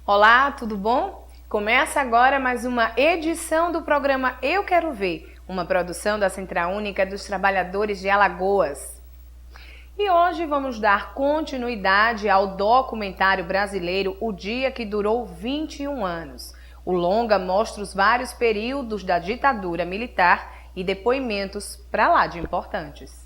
Olá, tudo bom? Começa agora mais uma edição do programa Eu Quero Ver, uma produção da Central Única dos Trabalhadores de Alagoas. E hoje vamos dar continuidade ao documentário brasileiro O Dia que Durou 21 anos. O longa mostra os vários períodos da ditadura militar e depoimentos pra lá de importantes.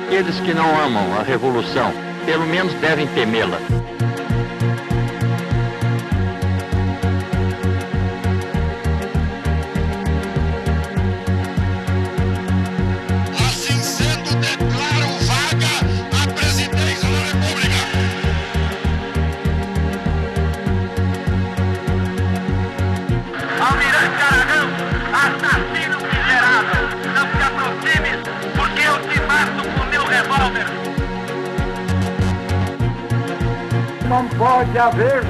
Aqueles que não amam a revolução, pelo menos devem temê-la. Assim sendo, declaro vaga a presidência da República. Almirante Aragão, assassino miserável, não se aproxime, porque eu te mato com meu revólver. Não pode haver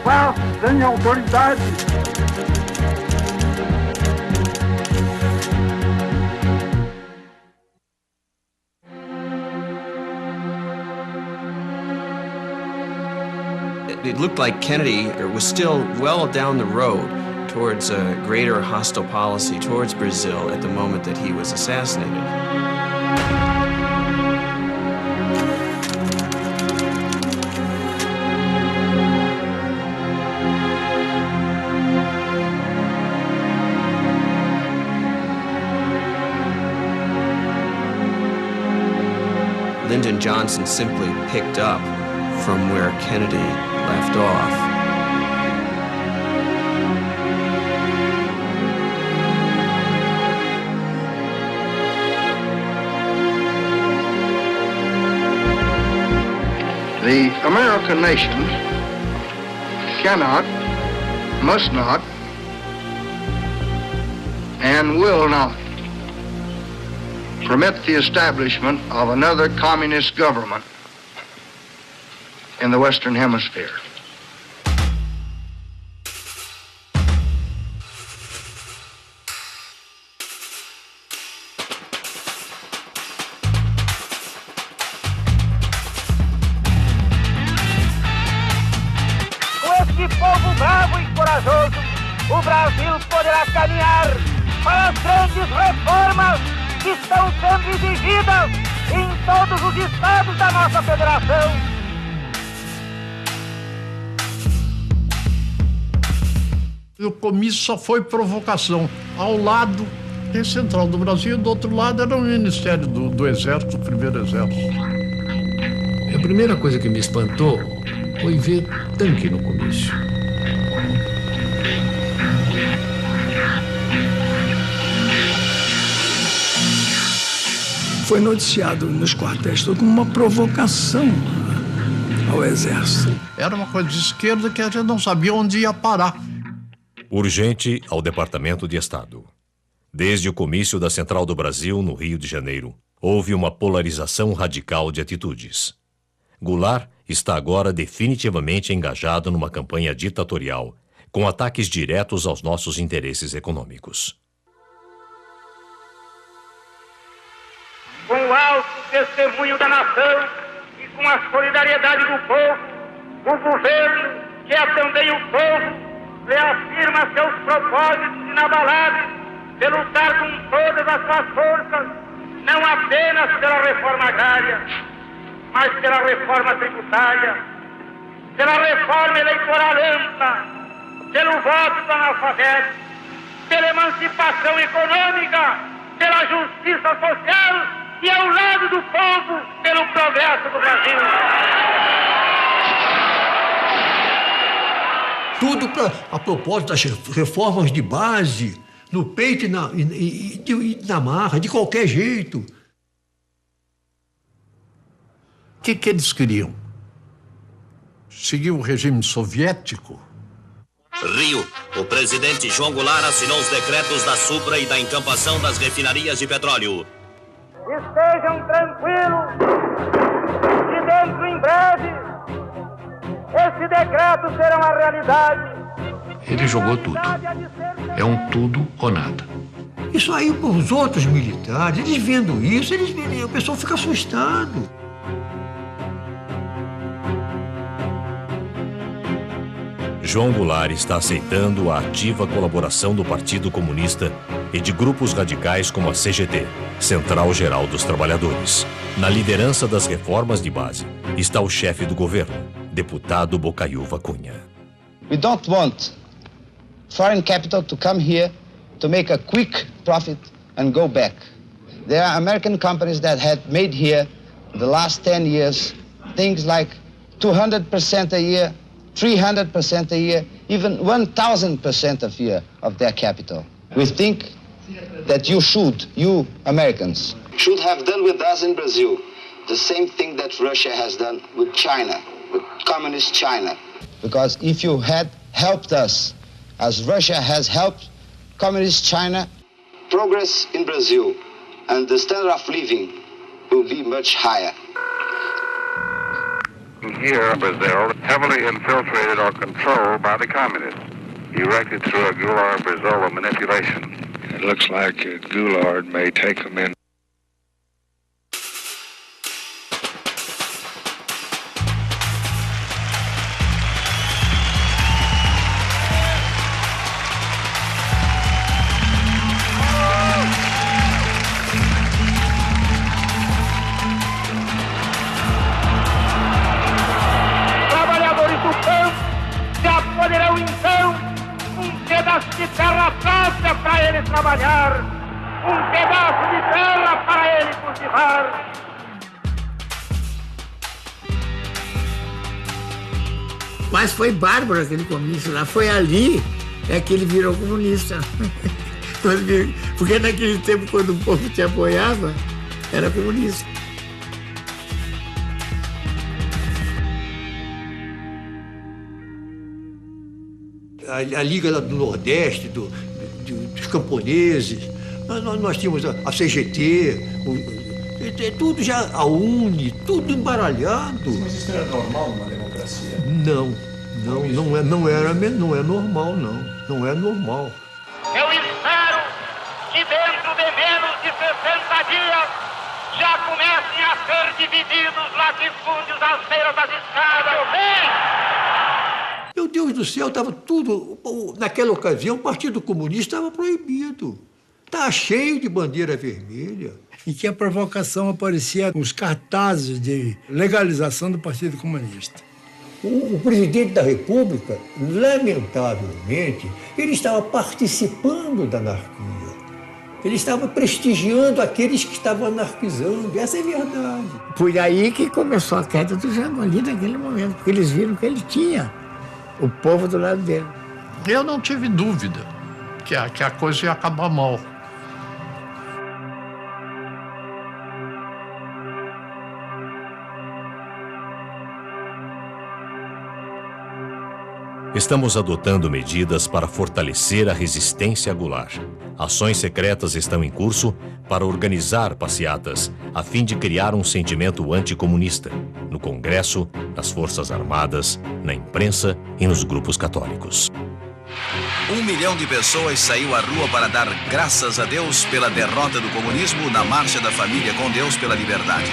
paz sem autoridade. It looked like Kennedy was still well down the road towards a greater hostile policy towards Brazil at the moment that he was assassinated. Lyndon Johnson simply picked up from where Kennedy left off. The American nation cannot, must not, and will not permit the establishment of another communist government in the Western Hemisphere. Com este povo bravo e corajoso, o Brasil poderá caminhar para as grandes reformas que estão sendo exigidas em todos os estados da nossa federação. O comício só foi provocação. Ao lado tem Central do Brasil, do outro lado era o Ministério do Exército, o Primeiro Exército. A primeira coisa que me espantou foi ver tanque no comício. Foi noticiado nos quartéis como uma provocação ao Exército. Era uma coisa de esquerda que a gente não sabia onde ia parar. Urgente ao Departamento de Estado. Desde o comício da Central do Brasil, no Rio de Janeiro, houve uma polarização radical de atitudes. Goulart está agora definitivamente engajado numa campanha ditatorial, com ataques diretos aos nossos interesses econômicos. Com o alto testemunho da nação e com a solidariedade do povo, o governo, que é também o povo, reafirma seus propósitos inabaláveis de lutar com todas as suas forças, não apenas pela reforma agrária, mas pela reforma tributária, pela reforma eleitoral ampla, pelo voto do analfabeto, pela emancipação econômica, pela justiça social e ao lado do povo pelo progresso do Brasil. Tudo a propósito das reformas de base, no peito e na marra, de qualquer jeito. O que eles queriam? seguiu o regime soviético. Rio, o presidente João Goulart assinou os decretos da Supra e da encampação das refinarias de petróleo. Estejam tranquilos que dentro em breve esse decreto será uma realidade. Ele jogou tudo. É um tudo ou nada. Isso aí para os outros militares, eles vendo isso, o pessoal fica assustado. João Goulart está aceitando a ativa colaboração do Partido Comunista e de grupos radicais como a CGT, Central Geral dos Trabalhadores. Na liderança das reformas de base está o chefe do governo, deputado Bocaiúva Cunha. We don't want foreign capital to come here to make a quick profit and go back. There are American companies that had made here the last 10 years things like 200% a year, 300% a year, even 1,000% a year of their capital. We think that you Americans, should have done with us in Brazil the same thing that Russia has done with China, with communist China. Because if you had helped us, as Russia has helped communist China, progress in Brazil and the standard of living will be much higher. Here, Brazil, heavily infiltrated or controlled by the communists, erected through a Goulart-Brizola manipulation. It looks like Goulart may take them in. De terra própria para ele trabalhar, pedaço de terra para ele cultivar. Mas foi bárbaro aquele comício lá, foi ali que ele virou comunista. Porque naquele tempo, quando o povo te apoiava, era comunista. A Liga do Nordeste, dos camponeses, nós tínhamos a CGT, tudo já, a UNE, tudo embaralhado. Mas isso era normal numa democracia? Não é normal, não é normal. Eu espero que dentro de menos de 60 dias já comecem a ser divididos latifúndios às beiras das estradas. Meu Deus do céu, estava tudo... Naquela ocasião, o Partido Comunista estava proibido. Estava cheio de bandeira vermelha. E que a provocação aparecia nos cartazes de legalização do Partido Comunista. O presidente da República, lamentavelmente, ele estava participando da anarquia. Ele estava prestigiando aqueles que estavam anarquizando. Essa é a verdade. Foi aí que começou a queda do Jango, ali naquele momento, porque eles viram que ele tinha o povo do lado dele. Eu não tive dúvida que a coisa ia acabar mal. Estamos adotando medidas para fortalecer a resistência a Goulart. Ações secretas estão em curso para organizar passeatas, a fim de criar um sentimento anticomunista, no Congresso, nas Forças Armadas, na imprensa e nos grupos católicos. 1 milhão de pessoas saiu à rua para dar graças a Deus pela derrota do comunismo na Marcha da Família com Deus pela Liberdade.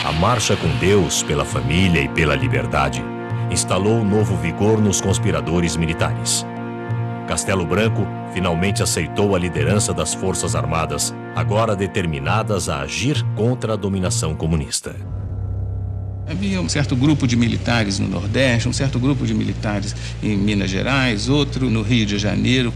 A Marcha com Deus pela Família e pela Liberdade instalou novo vigor nos conspiradores militares. Castelo Branco finalmente aceitou a liderança das Forças Armadas, agora determinadas a agir contra a dominação comunista. Havia um certo grupo de militares no Nordeste, um certo grupo de militares em Minas Gerais, outro no Rio de Janeiro.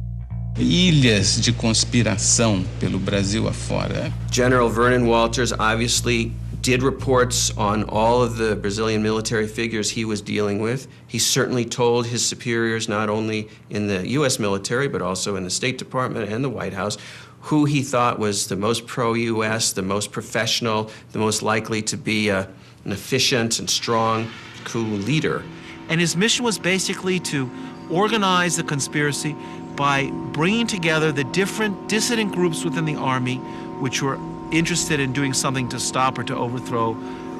Ilhas de conspiração pelo Brasil afora. General Vernon Walters obviously did reports on all of the Brazilian military figures he was dealing with. He certainly told his superiors, not only in the U.S. military, but also in the State Department and the White House, who he thought was the most pro-U.S., the most professional, the most likely to be an efficient and strong coup leader. And his mission was basically to organize the conspiracy by bringing together the different dissident groups within the army which were interested in doing something to stop or to overthrow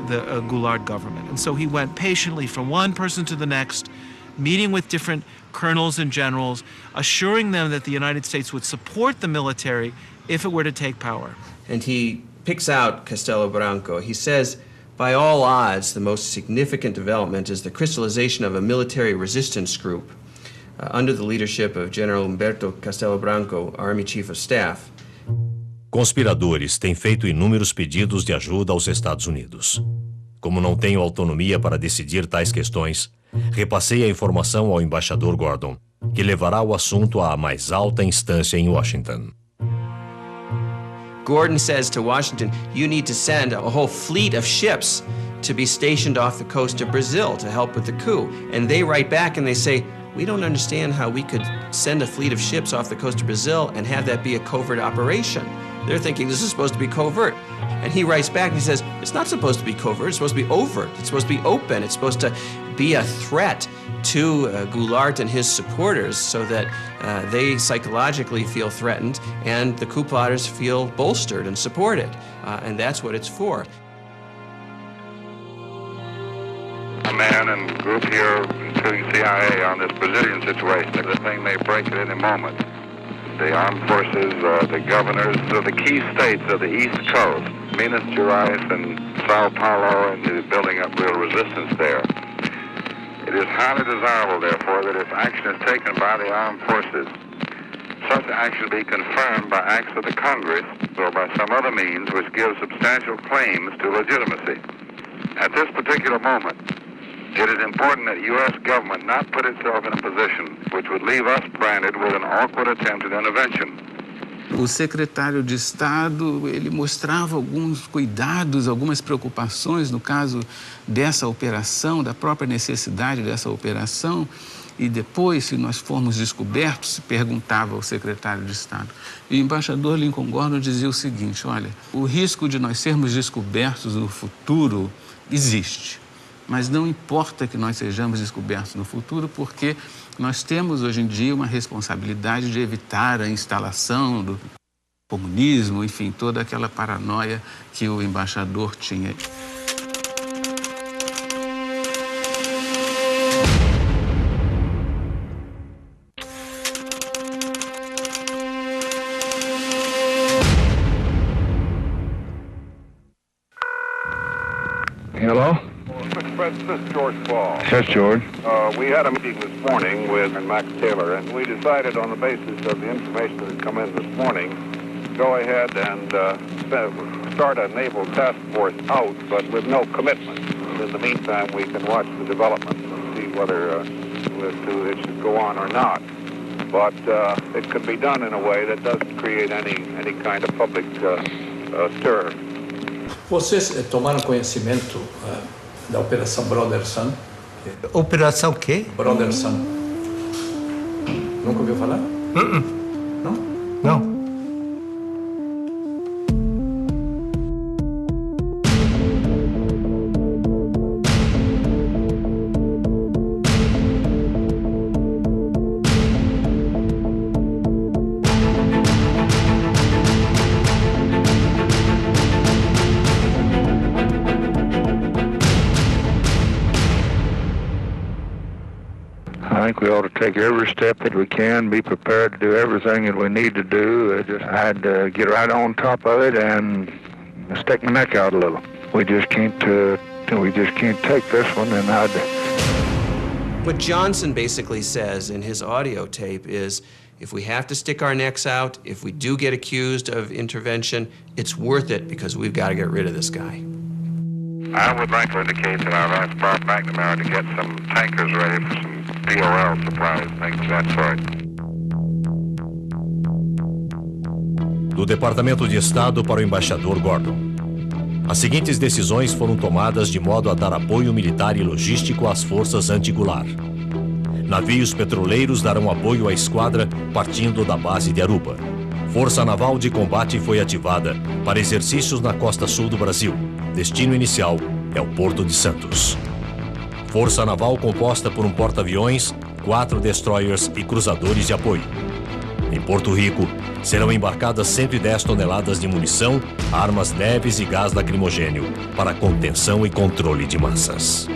the Goulart government. And so he went patiently from one person to the next, meeting with different colonels and generals, assuring them that the United States would support the military if it were to take power. And he picks out Castelo Branco. He says, by all odds, the most significant development is the crystallization of a military resistance group under the leadership of General Humberto Castelo Branco, Army Chief of Staff. Conspiradores têm feito inúmeros pedidos de ajuda aos Estados Unidos. Como não tenho autonomia para decidir tais questões, repassei a informação ao embaixador Gordon, que levará o assunto à mais alta instância em Washington. Gordon says to Washington, you need to send a whole fleet of ships to be stationed off the coast of Brazil to help with the coup. And they write back and they say, we don't understand how we could send a fleet of ships off the coast of Brazil and have that be a covert operation. They're thinking this is supposed to be covert. And he writes back and he says, it's not supposed to be covert, it's supposed to be overt, it's supposed to be open, it's supposed to be a threat to Goulart and his supporters so that they psychologically feel threatened and the coup plotters feel bolstered and supported. And that's what it's for. A man and group here, including CIA, on this Brazilian situation. The thing may break at any moment. The armed forces, the governors of the key states of the East Coast, Minas Gerais and Sao Paulo, and building up real resistance there. It is highly desirable, therefore, that if action is taken by the armed forces, such action be confirmed by acts of the Congress or by some other means which give substantial claims to legitimacy. At this particular moment, it is important that the U.S. government not put itself in a position which would leave us branded with an awkward attempt at intervention. O secretário de Estado, ele mostrava alguns cuidados, algumas preocupações no caso dessa operação, da própria necessidade dessa operação, e depois, se nós formos descobertos, se perguntava ao secretário de Estado. E o embaixador Lincoln Gordon dizia o seguinte, olha, o risco de nós sermos descobertos no futuro existe. Mas não importa que nós sejamos descobertos no futuro, porque nós temos hoje em dia uma responsabilidade de evitar a instalação do comunismo, enfim, toda aquela paranoia que o embaixador tinha. Hello? This is George Ball. Yes, George. We had a meeting this morning with Max Taylor, and we decided on the basis of the information that had come in this morning, go ahead and start a naval task force out, but with no commitment. In the meantime, we can watch the developments and see whether it should go on or not. But it could be done in a way that doesn't create any kind of public stir. Vocês tomaram conhecimento da Operação Brother Sun? Operação o quê? Brother Sun. Nunca ouviu falar? Não? Não. I think we ought to take every step that we can, be prepared to do everything that we need to do. I had to get right on top of it and stick my neck out a little. We just can't take this one, and What Johnson basically says in his audio tape is, if we have to stick our necks out, if we do get accused of intervention, it's worth it because we've got to get rid of this guy. I would like to indicate that I've asked Bob McNamara to get some tankers ready for some POL supplies, things of that sort. Do Departamento de Estado para o embaixador Gordon. As seguintes decisões foram tomadas de modo a dar apoio militar e logístico às forças anti-Goulart. Navios petroleiros darão apoio à esquadra partindo da base de Aruba. Força Naval de Combate foi ativada para exercícios na costa sul do Brasil. Destino inicial é o Porto de Santos. Força Naval composta por um porta-aviões, 4 destroyers e cruzadores de apoio. Em Porto Rico, serão embarcadas 110 toneladas de munição, armas leves e gás lacrimogênio para contenção e controle de massas.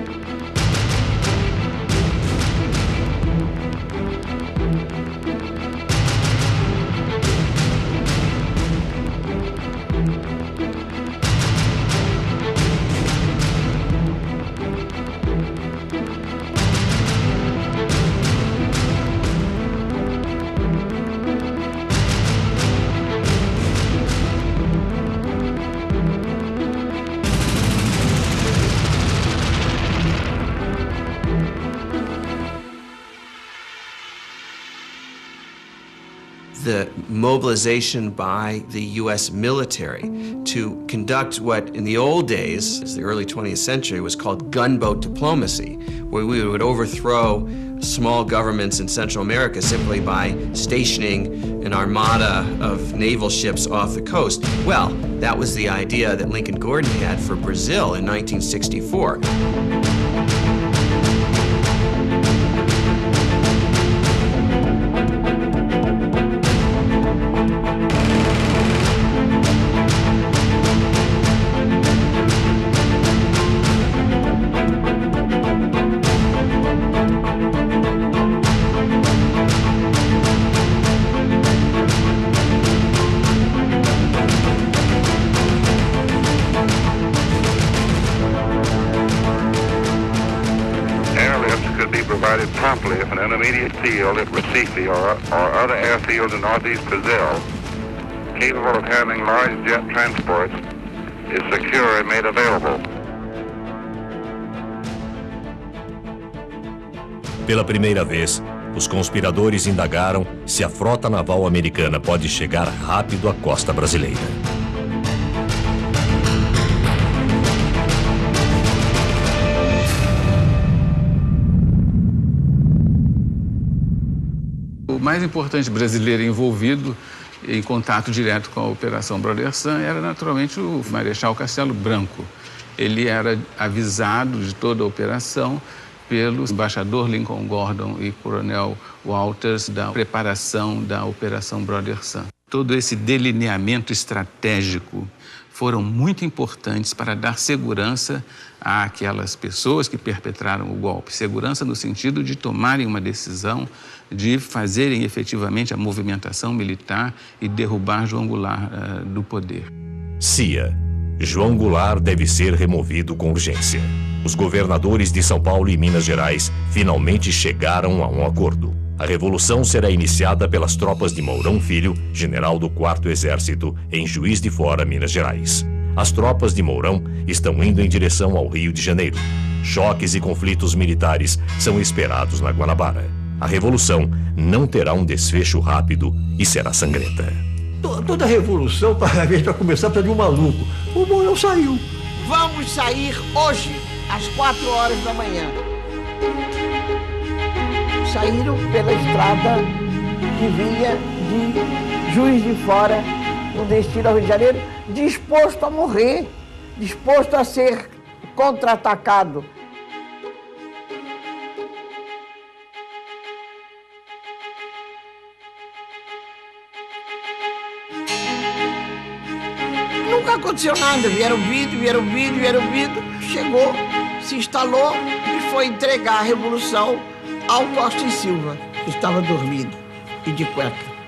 The mobilization by the U.S. military to conduct what in the old days, as the early 20th century, was called gunboat diplomacy, where we would overthrow small governments in Central America simply by stationing an armada of naval ships off the coast. Well, that was the idea that Lincoln Gordon had for Brazil in 1964. Promptly if an intermediate field at Recife or other airfields in northeast Brazil, capable of handling large jet transports, is secure and made available. Pela primeira vez, os conspiradores indagaram se a frota naval americana pode chegar rápido à costa brasileira. O mais importante brasileiro envolvido em contato direto com a Operação Brother Sun era naturalmente o Marechal Castelo Branco. Ele era avisado de toda a operação pelo embaixador Lincoln Gordon e coronel Walters da preparação da Operação Brother Sun. Todo esse delineamento estratégico foram muito importantes para dar segurança àquelas pessoas que perpetraram o golpe. Segurança no sentido de tomarem uma decisão, de fazerem efetivamente a movimentação militar e derrubar João Goulart do poder. CIA. João Goulart deve ser removido com urgência. Os governadores de São Paulo e Minas Gerais finalmente chegaram a um acordo. A revolução será iniciada pelas tropas de Mourão Filho, general do 4º Exército, em Juiz de Fora, Minas Gerais. As tropas de Mourão estão indo em direção ao Rio de Janeiro. Choques e conflitos militares são esperados na Guanabara. A revolução não terá um desfecho rápido e será sangrenta. Toda revolução, para começar, precisa de um maluco. O Mourão saiu. Vamos sair hoje, às 4 horas da manhã. Saíram pela estrada que vinha de Juiz de Fora, no destino ao Rio de Janeiro, disposto a morrer, disposto a ser contra-atacado. Nunca aconteceu nada, vieram vídeo, chegou, se instalou e foi entregar a revolução ao Costa e Silva, que estava dormindo e de cueca.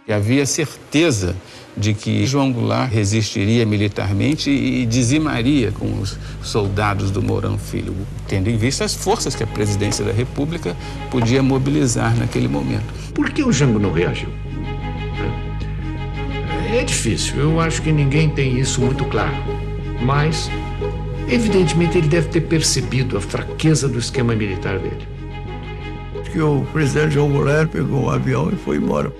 E havia certeza de que João Goulart resistiria militarmente e dizimaria com os soldados do Mourão Filho, tendo em vista as forças que a presidência da República podia mobilizar naquele momento. Por que o Jango não reagiu? É difícil, eu acho que ninguém tem isso muito claro. Mas, evidentemente, ele deve ter percebido a fraqueza do esquema militar dele. Que o presidente João Goulart pegou um avião e foi embora.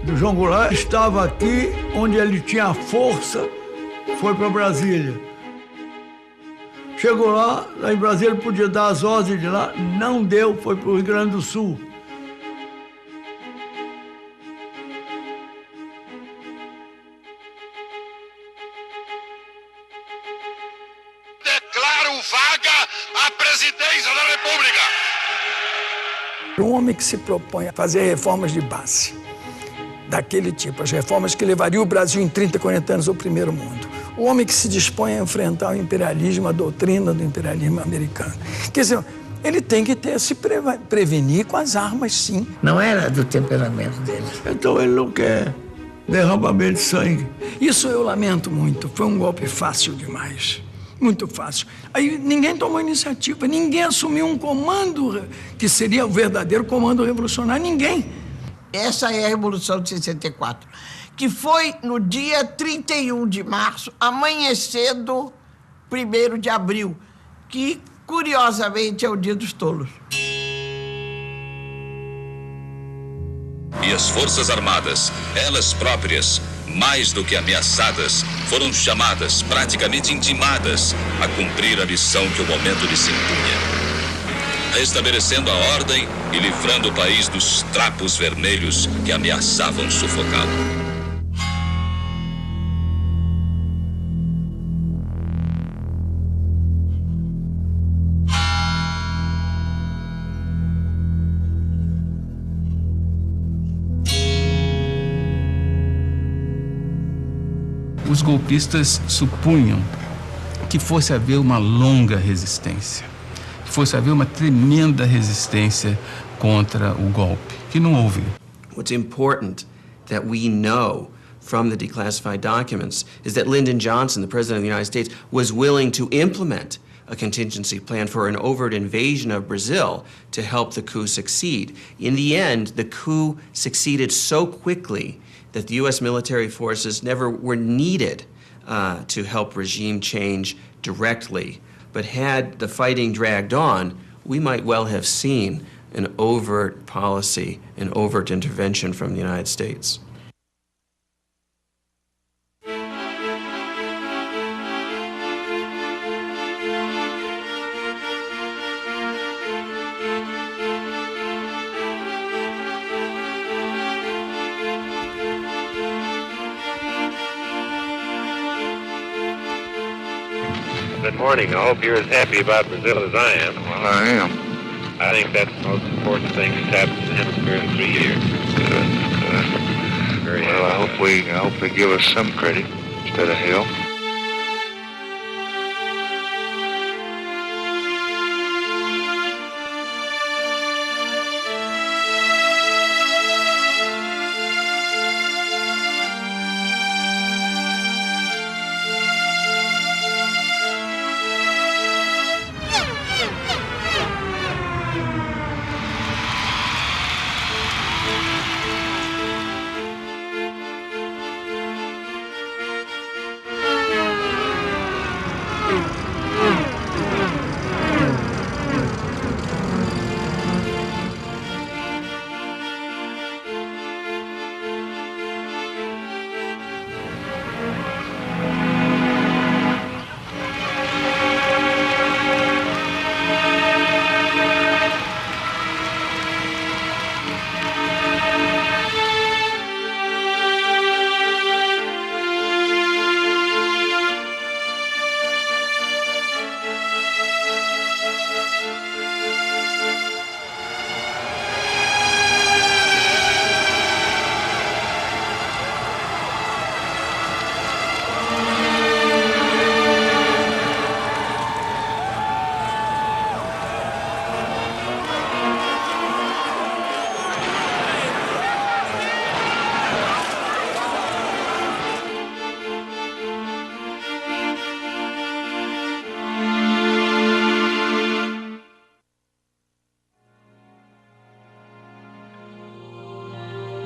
O João Goulart estava aqui onde ele tinha força, foi para Brasília. Chegou lá em Brasília, ele podia dar as ordens de lá, não deu, foi para o Rio Grande do Sul. Declaro vaga a presidência da República. Um homem que se propõe a fazer reformas de base, daquele tipo, as reformas que levariam o Brasil em 30, 40 anos ao primeiro mundo. O homem que se dispõe a enfrentar o imperialismo, a doutrina do imperialismo americano. Quer dizer, ele tem que se prevenir com as armas, sim. Não era do temperamento dele. Então ele não quer derramamento de sangue. Isso eu lamento muito. Foi um golpe fácil demais. Muito fácil. Aí ninguém tomou iniciativa, ninguém assumiu um comando que seria o verdadeiro comando revolucionário, ninguém. Essa é a Revolução de 64, que foi no dia 31 de março, amanhecendo 1º de abril, que, curiosamente, é o Dia dos Tolos. E as Forças Armadas, elas próprias, mais do que ameaçadas, foram chamadas, praticamente intimadas, a cumprir a missão que o momento lhes impunha. Restabelecendo a ordem e livrando o país dos trapos vermelhos que ameaçavam sufocá-lo. Os golpistas supunham que fosse haver uma longa resistência, que fosse haver uma tremenda resistência contra o golpe, que não houve. What's important that we know from the declassified documents is that Lyndon Johnson, the President of the United States, was willing to implement a contingency plan for an overt invasion of Brazil to help the coup succeed. In the end, the coup succeeded so quickly that the U.S. military forces never were needed to help regime change directly. But had the fighting dragged on, we might well have seen an overt policy, an overt intervention from the United States. Good morning. I hope you're as happy about Brazil as I am. Well, I am. I think that's the most important thing that's happened in the hemisphere in 3 years. Good. Well, I hope they give us some credit instead of hell.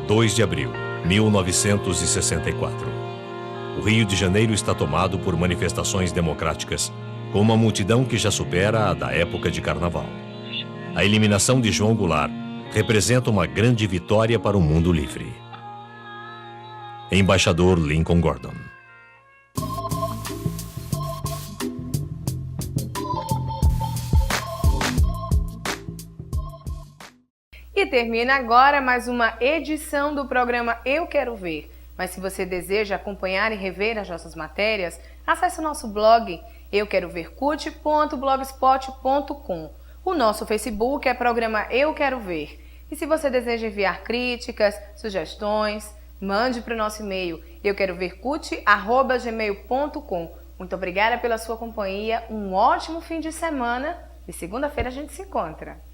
2 de abril, 1964. O Rio de Janeiro está tomado por manifestações democráticas, com uma multidão que já supera a da época de Carnaval. A eliminação de João Goulart representa uma grande vitória para o mundo livre. Embaixador Lincoln Gordon. E termina agora mais uma edição do programa Eu Quero Ver. Mas se você deseja acompanhar e rever as nossas matérias, acesse o nosso blog euquerovercute.blogspot.com. O nosso Facebook é programa Eu Quero Ver. E se você deseja enviar críticas, sugestões, mande para o nosso e-mail euquerovercute@gmail.com. Muito obrigada pela sua companhia, um ótimo fim de semana e segunda-feira a gente se encontra.